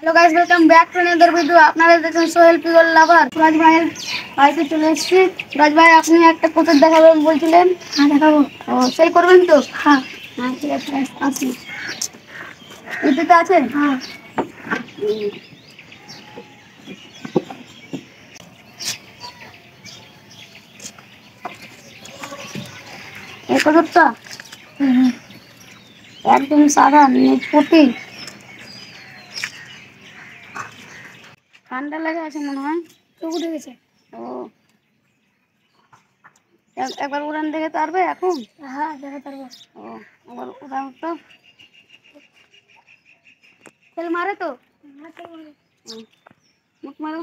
Hello guys, welcome back to another video. আপনারা দেখছেন সোহেল পিগল লাভার। রাজ ভাইয়ের বাড়িতে চলে এসেছি। রাজ ভাই, আপনি একটা কবুতর দেখাবেন বলছিলেন। হ্যাঁ, দেখাবো। ও, সেই করবেন তো? হ্যাঁ হ্যাঁ, ঠিক আছে, আসি। এটাতে আছে? হ্যাঁ। এই কবুতরটা একদম সাদা, নিচপুটি, ঠান্ডা লেগে আছে মনে হয়, তো উঠে গেছে। ও, একবার উড়ান দেখে পারবে এখন? হ্যাঁ, দেখে পারবো। ও, একবার উড়ান তো, তেল মারে তো, মুখ মারো।